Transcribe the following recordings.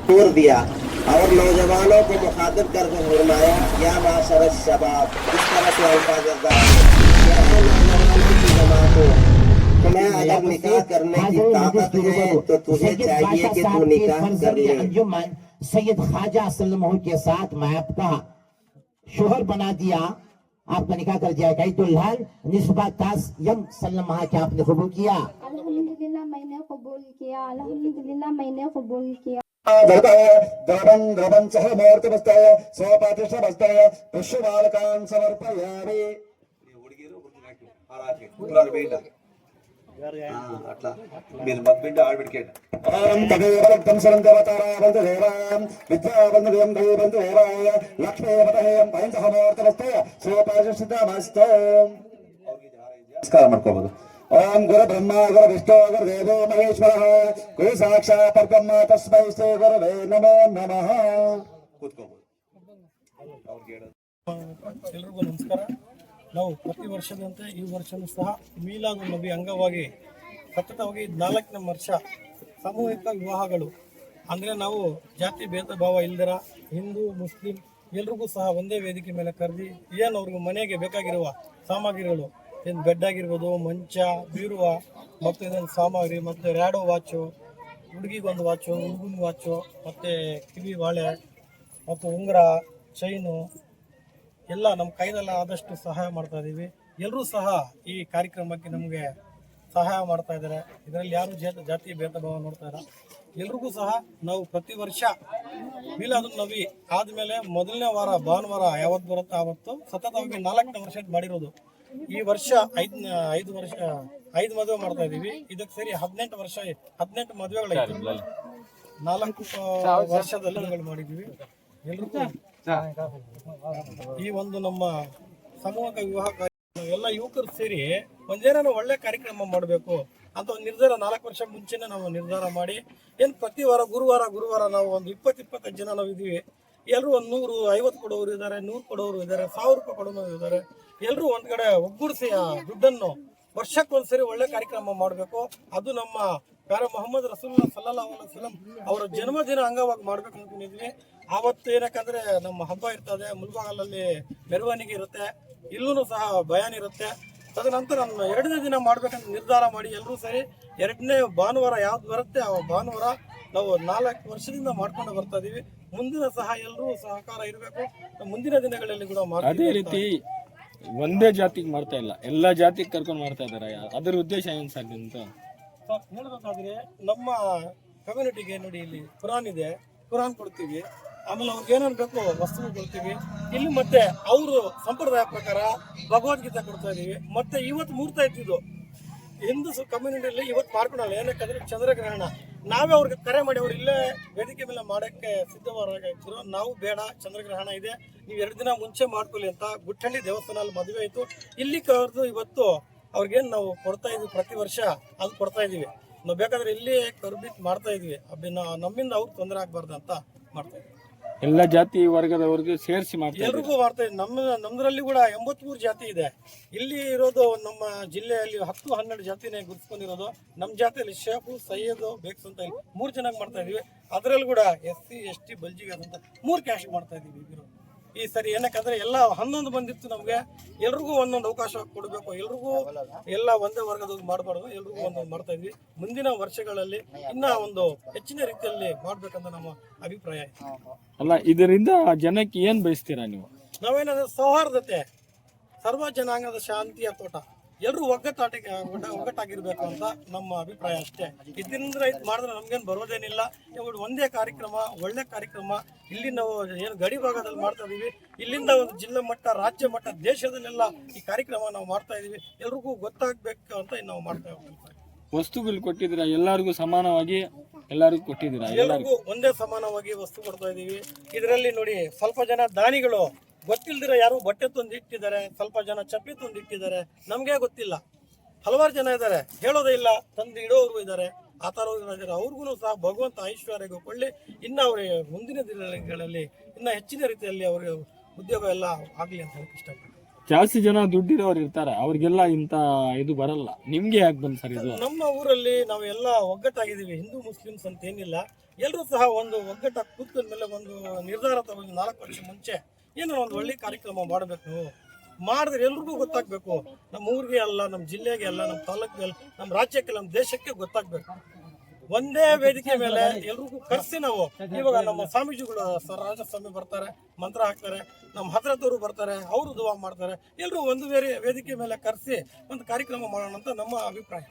तोड़ दिया और नौजवानों को मुखातिब करके फरमाया या माशर शबाब, इस तरह से अल्फाज नौजवानों की जमातों, तुम्हें अगर निकाह करने की ताकत है तो तुझे चाहिए कि तू निकाह कर ले। सैयद ख्वाजा सल्लल्लाहु के साथ मैं आपका शोहर बना दिया, आपका निकाह कर दिया। कैतुल्लाह निस्बत तास यम सल्लल्लाहु के आपने कबूल किया। अल्हम्दुलिल्लाह मैंने कबूल किया, अल्हम्दुलिल्लाह मैंने कबूल किया। द्रवं सह मूर्तिमस्तय स्वपातिष्ठमस्तय पुष्यबालकान् समर्पयामि। అట్లా మీరు మగ్బిడ్డ ఆడబిడికేట ఓం తదేవం సరందేవతారావంత దేవాం విద్యావంత దేవం దేవంత దేవాయ లక్ష్మీపతహేయం పంచహమూర్తిమస్తయ ಸ್ವಪಾತಿಷ್ಠಮಸ್ತಯ ನಮಸ್ಕಾರ ಮಾಡ್ಕೋಬಹುದು. ಓಂ ಗುರು ಬ್ರಹ್ಮ ಗುರು ವಿಷ್ಣು ಗುರು ದೇವೋ ಮಹೇಶ್ವರ ಗುರು ಸಾಕ್ಷಾತ್ ಪರಬ್ರಹ್ಮ ತಸ್ಮೈ ಶ್ರೀ ಗುರವೇ ನಮೋ ನಮಃ. ಕೂತ್ಕೋಬಹುದು. ಎಲ್ರಿಗೂ ನಮಸ್ಕಾರ. ನಾವು ಪ್ರತಿ ವರ್ಷದಂತೆ ಈ ವರ್ಷವೂ ಸಹ ಮೀಲಾದ್ ನಬಿ ಅಂಗವಾಗಿ ಸತತವಾಗಿ 4ನೇ ವರ್ಷ ಸಾಮೂಹಿಕ ವಿವಾಹಗಳು ಅಂದರೆ ನಾವು ಜಾತಿ ಭೇದ ಭಾವ ಇಲ್ದಿರ ಹಿಂದೂ ಮುಸ್ಲಿಂ ಎಲ್ರಿಗೂ ಸಹ ಒಂದೇ ವೇದಿಕೆ ಮೇಲೆ ಕರೆದಿ ಏನು ಅವ್ರಿಗೆ ಮನೆಗೆ ಬೇಕಾಗಿರುವ ಸಾಮಗ್ರಿಗಳು ಏನು ಬೆಡ್ ಆಗಿರ್ಬೋದು, ಮಂಚ, ಬೀರುವ ಮತ್ತು ಇದೊಂದು ಸಾಮಗ್ರಿ ಮತ್ತು ರ್ಯಾಡೋ ವಾಚು, ಹುಡುಗಿಗೊಂದು ವಾಚು, ಹುಡುಗನ ವಾಚು, ಮತ್ತು ಕಿವಿ ಬಾಳೆ ಮತ್ತು ಉಂಗುರ, ಚೈನು ಎಲ್ಲ ನಮ್ಮ ಕೈದೆಲ್ಲ ಆದಷ್ಟು ಸಹಾಯ ಮಾಡ್ತಾ ಇದ್ದೀವಿ. ಎಲ್ಲರೂ ಸಹ ಈ ಕಾರ್ಯಕ್ರಮಕ್ಕೆ ನಮಗೆ ಸಹಾಯ ಮಾಡ್ತಾ ಇದ್ದಾರೆ. ಇದರಲ್ಲಿ ಯಾರು ಜಾತಿ ಭೇದ ಭಾವ ನೋಡ್ತಾ ಇಲ್ಲ. ಎಲ್ರಿಗೂ ಸಹ ನಾವು ಪ್ರತಿ ವರ್ಷ ಮೀಲಾದುನ್ ನಬಿ ಆದಮೇಲೆ ಮೊದಲನೇ ವಾರ ಭಾನುವಾರ ಯಾವತ್ತು ಬರುತ್ತೋ ಆವತ್ತು ಸತತವಾಗಿ 4ನೇ ವರ್ಷ ಮಾಡಿರೋದು. ಈ ವರ್ಷ 5 ಮದುವೆ ಮಾಡ್ತಾ ಇದ್ದೀವಿ. ಇದಕ್ಕೆ ಸೇರಿ 18 ಮದುವೆಗಳಾಯ್ತು. 4 ವರ್ಷದಲ್ಲಿ ಮಾಡಿದ್ದೀವಿ. ಎಲ್ರಿಗೂ ಈ ಒಂದು ನಮ್ಮ ಸಾಮೂಹಿಕ ವಿವಾಹ ಎಲ್ಲ ಯುವಕರು ಸೇರಿ ಒಂದೇನೋ ಒಳ್ಳೆ ಕಾರ್ಯಕ್ರಮ ಮಾಡಬೇಕು ಅಂತ ಒಂದು ನಿರ್ಧಾರ 4 ವರ್ಷ ಮುಂಚೆನೆ ನಾವು ನಿರ್ಧಾರ ಮಾಡಿ ಏನು ಪ್ರತಿ ವಾರ ಗುರುವಾರ ನಾವು ಒಂದು 20-25 ಜನ ನಾವು ಇದ್ದೀವಿ. ಎಲ್ಲರೂ ಒಂದು 150 ಕೊಡೋರು ಇದ್ದಾರೆ, 100 ಕೊಡೋರು ಇದ್ದಾರೆ, 1000 ರೂಪಾಯಿ ಕೊಡೋರು ಇದ್ದಾರೆ. ಎಲ್ಲರೂ ಒಂದ್ ಕಡೆ ಒಗ್ಗೂಡಿಸಿ ಆ ದುಡ್ಡನ್ನು ವರ್ಷಕ್ಕೊಂದ್ಸರಿ ಒಳ್ಳೆ ಕಾರ್ಯಕ್ರಮ ಮಾಡಬೇಕು. ಅದು ನಮ್ಮ ಪ್ಯಾರ ಮೊಹಮ್ಮದ್ ರಸೂಲುಲ್ಲಾಹ ಸಲ್ಲಲ್ಲಾಹು ಅಲೈಹಿ ವಸಲ್ಲಂ ಅವರ ಜನ್ಮದಿನ ಅಂಗವಾಗಿ ಮಾಡ್ಬೇಕು ಅನ್ಕೊಂಡಿದ್ವಿ. ಆವತ್ತು ಏನಕ್ಕಂದ್ರೆ ನಮ್ಮ ಹಬ್ಬ ಇರ್ತದೆ, ಮುಲ್ಬಾಗಲಲ್ಲಿ ಮೆರವಣಿಗೆ ಇರುತ್ತೆ, ಇಲ್ಲೂ ಸಹ ಬಯಾನ್ ಇರುತ್ತೆ. ತದನಂತರ 2ನೇ ದಿನ ಮಾಡ್ಬೇಕಂತ ನಿರ್ಧಾರ ಮಾಡಿ ಎಲ್ಲರೂ ಸರಿ 2ನೇ ಭಾನುವಾರ ಯಾವ್ದು ಬರುತ್ತೆ ಆ ಭಾನುವಾರ ನಾವು 4 ವರ್ಷದಿಂದ ಮಾಡ್ಕೊಂಡು ಬರ್ತಾ ಇದೀವಿ. ಮುಂದಿನ ಸಹ ಎಲ್ಲರೂ ಸಹಕಾರ ಇರಬೇಕು. ಮುಂದಿನ ದಿನಗಳಲ್ಲಿ ಕೂಡ ಅದೇ ರೀತಿ ಒಂದೇ ಜಾತಿಗೆ ಮಾಡ್ತಾ ಇಲ್ಲ, ಎಲ್ಲಾ ಜಾತಿಗೆ ಕರ್ಕೊಂಡು ಮಾಡ್ತಾ ಇದಾರೆ. ಅದರ ಉದ್ದೇಶ ಏನ್ ಸರ್ ಅಂತ ಹೇಳ್ಬೇಕಾದ್ರೆ ನಮ್ಮ ಕಮ್ಯುನಿಟಿಗೆ ನೋಡಿ ಇಲ್ಲಿ ಕುರಾನ್ ಇದೆ, ಕುರಾನ್ ಕೊಡ್ತೀವಿ. ಆಮೇಲೆ ಅವ್ರಿಗೆ ಏನೇನು ಬೇಕು ವಸ್ತುಗಳು ಕೊಡ್ತೀವಿ. ಇಲ್ಲಿ ಮತ್ತೆ ಅವರು ಸಂಪ್ರದಾಯ ಪ್ರಕಾರ ಭಗವದ್ಗೀತೆ ಕೊಡ್ತಾ ಇದೀವಿ. ಮತ್ತೆ ಇವತ್ತು ಮುಹೂರ್ತ ಇತ್ತಿದ್ದು ಹಿಂದೂ ಕಮ್ಯುನಿಟಿಯಲ್ಲಿ ಇವತ್ತು ಮಾಡ್ಕೊಳಲ್ಲ. ಏನಕ್ಕಂದ್ರೆ ಚಂದ್ರಗ್ರಹಣ ನಾವೇ ಅವ್ರಿಗೆ ಕರೆ ಮಾಡಿ ಅವ್ರು ಇಲ್ಲೇ ವೇದಿಕೆ ಮೇಲೆ ಮಾಡಕ್ಕೆ ಸಿದ್ಧವಾಗಿದ್ರು. ನಾವು ಬೇಡ, ಚಂದ್ರಗ್ರಹಣ ಇದೆ, ನೀವು 2 ದಿನ ಮುಂಚೆ ಮಾಡ್ಕೊಳ್ಳಿ ಅಂತ ಗುಟ್ಟಳ್ಳಿ ದೇವಸ್ಥಾನದಲ್ಲಿ ಮದುವೆ ಆಯಿತು. ಇಲ್ಲಿ ಕರೆದು ಇವತ್ತು ಅವ್ರಿಗೇನು ನಾವು ಕೊಡ್ತಾ ಇದೀವಿ ಪ್ರತಿ ವರ್ಷ ಅದು ಕೊಡ್ತಾ ಇದೀವಿ. ನಾವು ಬೇಕಾದ್ರೆ ಇಲ್ಲಿ ಕರ್ಬಿಟ್ಟು ಮಾಡ್ತಾ ಇದೀವಿ. ನಮ್ಮಿಂದ ಅವ್ರಿಗೆ ತೊಂದರೆ ಆಗ್ಬಾರ್ದು ಅಂತ ಮಾಡ್ತಾ ಇದೀವಿ. ಎಲ್ಲ ಜಾತಿ ವರ್ಗದವ್ರಿಗೆ ಸೇರಿಸಿ ಮಾಡ್ತಾರೆ, ಎಲ್ರಿಗೂ ಮಾಡ್ತಾ ಇದ್ದೀವಿ. ನಮ್ಮದ್ರಲ್ಲಿ ಕೂಡ 83 ಜಾತಿ ಇದೆ. ಇಲ್ಲಿ ಇರೋದು ನಮ್ಮ ಜಿಲ್ಲೆಯಲ್ಲಿ 10-12 ಜಾತಿನೇ ಗುರುತಿಸ್ಕೊಂಡಿರೋದು. ನಮ್ಮ ಜಾತಿಯಲ್ಲಿ ಶೇಖು, ಸೈಯದ್, ಬೇಕ್ಸ್ ಅಂತ 3 ಜನ ಮಾಡ್ತಾ ಇದೀವಿ. ಅದರಲ್ಲಿ ಕೂಡ SC ST ಬಲ್ಜಿಗ ಅಂತ 3 ಕ್ಯಾಸ್ಟ್ ಮಾಡ್ತಾ ಇದೀವಿ ಈ ಸರಿ. ಏನಕ್ಕಂದ್ರೆ ಎಲ್ಲ 11 ಬಂದಿತ್ತು ನಮ್ಗೆ. ಎಲ್ರಿಗೂ ಒಂದೊಂದು ಅವಕಾಶ ಕೊಡಬೇಕು. ಎಲ್ರಿಗೂ ಎಲ್ಲ ಒಂದೇ ವರ್ಗದವ್ರು ಮಾಡಬಾರ್ದು, ಎಲ್ರಿಗೂ ಒಂದೊಂದು ಮಾಡ್ತಾ ಇದ್ವಿ. ಮುಂದಿನ ವರ್ಷಗಳಲ್ಲಿ ಇನ್ನ ಒಂದು ಹೆಚ್ಚಿನ ರೀತಿಯಲ್ಲಿ ಮಾಡ್ಬೇಕಂತ ನಮ್ಮ ಅಭಿಪ್ರಾಯ. ಅಲ್ಲ, ಇದರಿಂದ ಜನಕ್ಕೆ ಏನ್ ಬಯಸ್ತೀರಾ ನೀವು? ನಾವೇನಂದ್ರೆ ಸೌಹಾರ್ದತೆ, ಸರ್ವ ಜನಾಂಗದ ಶಾಂತಿಯ ತೋಟ, ಎಲ್ಲರೂ ಒಗ್ಗಟ್ಟಾಗಿರ್ಬೇಕು ಅಂತ ನಮ್ಮ ಅಭಿಪ್ರಾಯ ಅಷ್ಟೇ. ಇದರಿಂದ ಇದು ಮಾಡಿದ್ರೆ ನಮ್ಗೇನು ಬರೋದೇನಿಲ್ಲ. ಒಂದೇ ಕಾರ್ಯಕ್ರಮ, ಒಳ್ಳೆ ಕಾರ್ಯಕ್ರಮ. ಇಲ್ಲಿ ನಾವು ಏನು ಗಡಿ ಭಾಗದಲ್ಲಿ ಮಾಡ್ತಾ ಇದೀವಿ. ಇಲ್ಲಿಂದ ಒಂದು ಜಿಲ್ಲಾ ಮಟ್ಟ, ರಾಜ್ಯ ಮಟ್ಟ, ದೇಶದಲ್ಲೆಲ್ಲ ಈ ಕಾರ್ಯಕ್ರಮ ನಾವು ಮಾಡ್ತಾ ಇದೀವಿ. ಎಲ್ರಿಗೂ ಗೊತ್ತಾಗ್ಬೇಕು ಅಂತ ನಾವು ಮಾಡ್ತಾ ಇದ್ದೀವಿ. ವಸ್ತುಗಳು ಕೊಟ್ಟಿದ್ದೀರಾ ಎಲ್ಲರಿಗೂ ಸಮಾನವಾಗಿ? ಎಲ್ಲರಿಗೂ ಕೊಟ್ಟಿದ್ದೀರಾ? ಎಲ್ಲರಿಗೂ ಒಂದೇ ಸಮಾನವಾಗಿ ವಸ್ತು ಕೊಡ್ತಾ ಇದೀವಿ. ಇದರಲ್ಲಿ ನೋಡಿ ಸ್ವಲ್ಪ ಜನ ದಾನಿಗಳು ಗೊತ್ತಿಲ್ದಿರ ಯಾರು ಬಟ್ಟೆ ತಂದು ಇಟ್ಟಿದ್ದಾರೆ, ಸ್ವಲ್ಪ ಜನ ಚಪ್ಪಲಿ ತಂದು ಇಟ್ಟಿದ್ದಾರೆ, ನಮ್ಗೆ ಗೊತ್ತಿಲ್ಲ. ಹಲವಾರು ಜನ ಇದ್ದಾರೆ, ಹೇಳೋದೇ ಇಲ್ಲ, ತಂದು ಇಡೋರು ಇದ್ದಾರೆ. ಆ ಥರ ಇದ್ದಾರೆ. ಅವ್ರಿಗೂ ಸಹ ಭಗವಂತ ಐಶ್ವರ್ಯ ಕೊಳ್ಳಿ. ಇನ್ನು ಅವ್ರಿಗೆ ಮುಂದಿನ ದಿನಗಳಲ್ಲಿ ಇನ್ನು ಹೆಚ್ಚಿನ ರೀತಿಯಲ್ಲಿ ಅವ್ರಿಗೆ ಉದ್ಯೋಗ ಎಲ್ಲ ಆಗಲಿ ಅಂತ ಹೇಳಕ್ಕೆ ಇಷ್ಟಪಡ್ತೀನಿ. ಜಾಸ್ತಿ ಜನ ದುಡ್ಡಿರೋರು ಇರ್ತಾರೆ, ಅವ್ರಿಗೆಲ್ಲ ಇಂತ ಇದು ಬರಲ್ಲ. ನಿಮ್ಗೆ ಯಾಕೆ ಬಂದ್ ಸರ್ ಇದು? ನಮ್ಮ ಊರಲ್ಲಿ ನಾವು ಎಲ್ಲ ಒಗ್ಗಟ್ಟಾಗಿದ್ದೀವಿ, ಹಿಂದೂ ಮುಸ್ಲಿಮ್ಸ್ ಅಂತ ಏನಿಲ್ಲ. ಎಲ್ಲರೂ ಸಹ ಒಂದು ಒಗ್ಗಟ್ಟಾಗಿ ಕೂತ್ಕೊಂಡ ಮೇಲೆ ಒಂದು ನಿರ್ಧಾರ ತಗೊಂಡು 4 ವರ್ಷ ಮುಂಚೆ ಏನೋ ಒಂದು ಒಳ್ಳೆ ಕಾರ್ಯಕ್ರಮ ಮಾಡಬೇಕು. ನಾವು ಮಾಡಿದ್ರೆ ಎಲ್ರಿಗೂ ಗೊತ್ತಾಗಬೇಕು. ನಮ್ಮ ಊರಿಗೆ ಅಲ್ಲ, ನಮ್ಮ ಜಿಲ್ಲೆಗೆ ಅಲ್ಲ, ನಮ್ಮ ತಾಲೂಕಿಗೆ ಅಲ್ಲ, ನಮ್ಮ ರಾಜ್ಯಕ್ಕೆ, ನಮ್ಮ ದೇಶಕ್ಕೆ ಗೊತ್ತಾಗಬೇಕು. ಒಂದೇ ವೇದಿಕೆ ಮೇಲೆ ಎಲ್ರಿಗೂ ಕರೆಸಿ ನಾವು ಇವಾಗ ನಮ್ಮ ಸ್ವಾಮೀಜಿಗಳು ರಾಜಸ್ವಾಮಿ ಬರ್ತಾರೆ, ಮಂತ್ರ ಹಾಕ್ತಾರೆ, ನಮ್ಮ ಹತ್ರದವರು ಬರ್ತಾರೆ, ಅವರು ದುವಾ ಮಾಡ್ತಾರೆ. ಎಲ್ಲರೂ ಒಂದು ವೇದಿಕೆ ಮೇಲೆ ಕರೆಸಿ ಒಂದು ಕಾರ್ಯಕ್ರಮ ಮಾಡೋಣ ಅಂತ ನಮ್ಮ ಅಭಿಪ್ರಾಯ.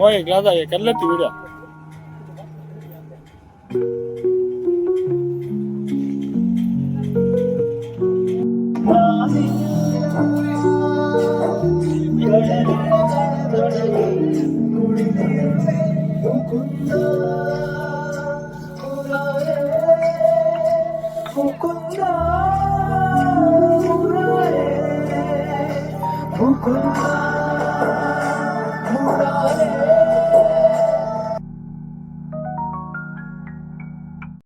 ओए ग्लास आइए कर लेती वीडियो। Mukunda